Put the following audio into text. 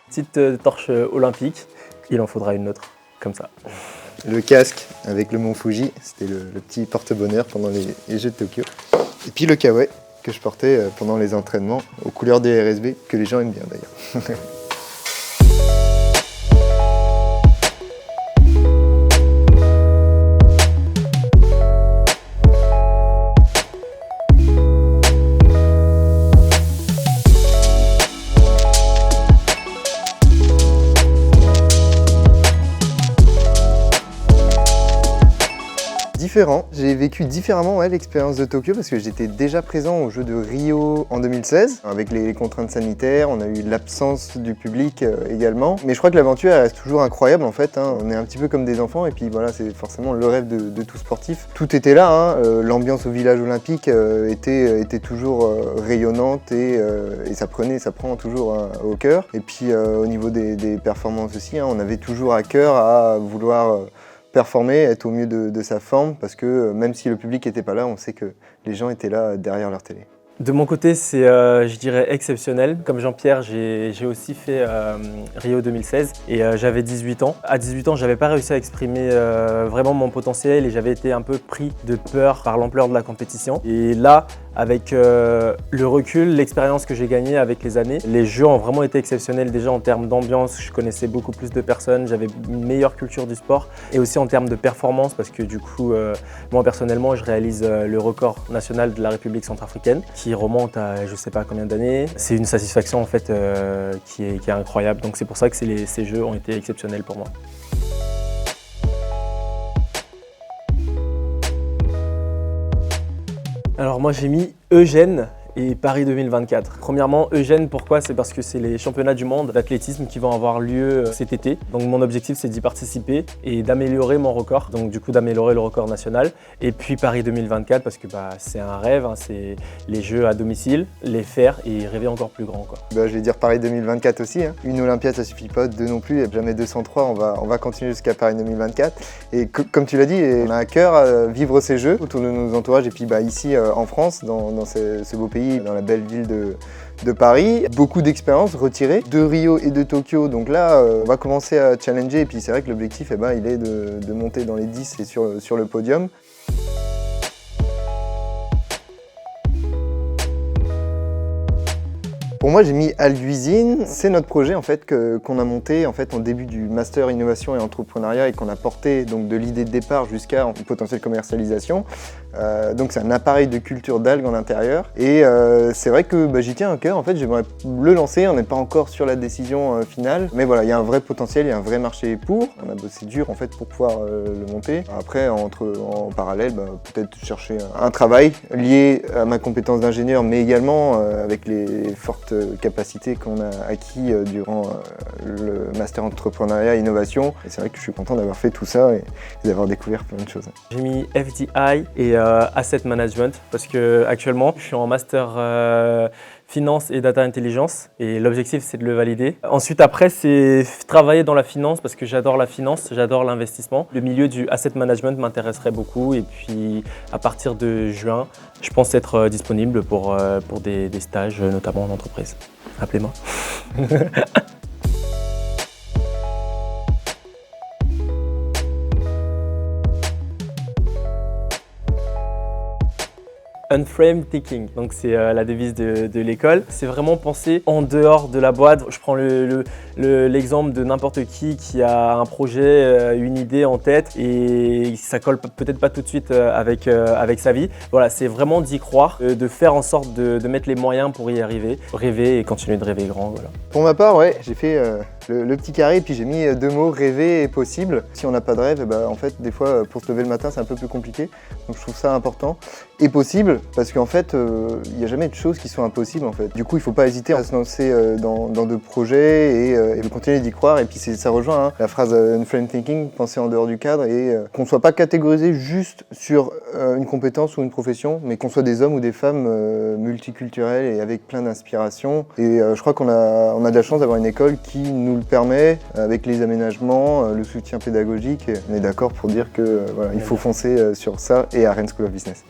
Petite torche olympique, il en faudra une autre, comme ça. Le casque avec le mont Fuji, c'était le petit porte-bonheur pendant les Jeux de Tokyo. Et puis le kawaii que je portais pendant les entraînements aux couleurs des RSB, que les gens aiment bien d'ailleurs. J'ai vécu différemment l'expérience de Tokyo parce que j'étais déjà présent aux Jeux de Rio en 2016 avec les contraintes sanitaires, on a eu l'absence du public également. Mais je crois que l'aventure elle reste toujours incroyable en fait, hein. On est un petit peu comme des enfants et puis voilà, c'est forcément le rêve de tout sportif. Tout était là, hein. L'ambiance au village olympique était toujours rayonnante et ça prend toujours au cœur. Et puis au niveau des performances aussi, hein, on avait toujours à cœur à vouloir performer, être au mieux de sa forme, parce que même si le public n'était pas là, on sait que les gens étaient là derrière leur télé. De mon côté, c'est, je dirais, exceptionnel. Comme Jean-Pierre, j'ai aussi fait Rio 2016 et j'avais 18 ans. À 18 ans, je n'avais pas réussi à exprimer vraiment mon potentiel et j'avais été un peu pris de peur par l'ampleur de la compétition. Et là, avec le recul, l'expérience que j'ai gagnée avec les années, les Jeux ont vraiment été exceptionnels déjà en termes d'ambiance. Je connaissais beaucoup plus de personnes, j'avais une meilleure culture du sport et aussi en termes de performance parce que du coup, moi personnellement, je réalise le record national de la République centrafricaine qui remonte à je sais pas combien d'années. C'est une satisfaction en fait qui est incroyable. Donc c'est pour ça que ces Jeux ont été exceptionnels pour moi. Alors moi j'ai mis Eugène et Paris 2024. Premièrement, Eugène, pourquoi? C'est parce que c'est les championnats du monde d'athlétisme qui vont avoir lieu cet été. Donc mon objectif, c'est d'y participer et d'améliorer mon record. Donc du coup, d'améliorer le record national. Et puis Paris 2024, parce que c'est un rêve, hein, c'est les Jeux à domicile, les faire et rêver encore plus grand, quoi. Je vais dire Paris 2024 aussi, hein. Une Olympiade, ça suffit pas, deux non plus, et jamais 203, on va continuer jusqu'à Paris 2024. Et comme tu l'as dit, on a à cœur à vivre ces Jeux autour de nos entourages et puis ici en France, dans ce beau pays, dans la belle ville de Paris. Beaucoup d'expériences retirées de Rio et de Tokyo. Donc là, on va commencer à challenger. Et puis c'est vrai que l'objectif, il est de monter dans les 10 et sur le podium. Pour moi, j'ai mis Alguisine. C'est notre projet en fait qu'on a monté en début du master innovation et entrepreneuriat et qu'on a porté donc de l'idée de départ jusqu'à une potentielle commercialisation. Donc c'est un appareil de culture d'algues en intérieur et c'est vrai que j'y tiens à cœur. En fait, j'aimerais le lancer. On n'est pas encore sur la décision finale, mais voilà, il y a un vrai potentiel, il y a un vrai marché pour. On a bossé dur en fait pour pouvoir le monter. Après, en parallèle, peut-être chercher un travail lié à ma compétence d'ingénieur, mais également avec les fortes capacités qu'on a acquis durant le master entrepreneuriat et innovation. Et c'est vrai que je suis content d'avoir fait tout ça et d'avoir découvert plein de choses. J'ai mis FDI et Asset Management parce que actuellement je suis en master finance et data intelligence et l'objectif c'est de le valider. Ensuite après c'est travailler dans la finance parce que j'adore la finance, j'adore l'investissement. Le milieu du asset management m'intéresserait beaucoup et puis à partir de juin je pense être disponible pour des stages notamment en entreprise. Appelez-moi. Unframed Thinking, donc c'est la devise de l'école. C'est vraiment penser en dehors de la boîte. Je prends l'exemple de n'importe qui a un projet, une idée en tête et ça colle peut-être pas tout de suite avec sa vie. Voilà, c'est vraiment d'y croire, de faire en sorte de mettre les moyens pour y arriver, rêver et continuer de rêver grand. Voilà. Pour ma part, j'ai fait le petit carré et puis j'ai mis deux mots, rêver et possible. Si on n'a pas de rêve, en fait, des fois, pour se lever le matin, c'est un peu plus compliqué. Donc je trouve ça important. Et possible, parce qu'en fait, il n'y a jamais de choses qui sont impossibles en fait. Du coup, il ne faut pas hésiter à se lancer dans de projets et de continuer d'y croire. Et puis ça rejoint la phrase Unframed Thinking, penser en dehors du cadre et qu'on ne soit pas catégorisé juste sur une compétence ou une profession, mais qu'on soit des hommes ou des femmes multiculturels et avec plein d'inspiration. Et je crois qu'on a de la chance d'avoir une école qui nous le permet, avec les aménagements, le soutien pédagogique. Et on est d'accord pour dire que il faut foncer sur ça et à Rennes School of Business.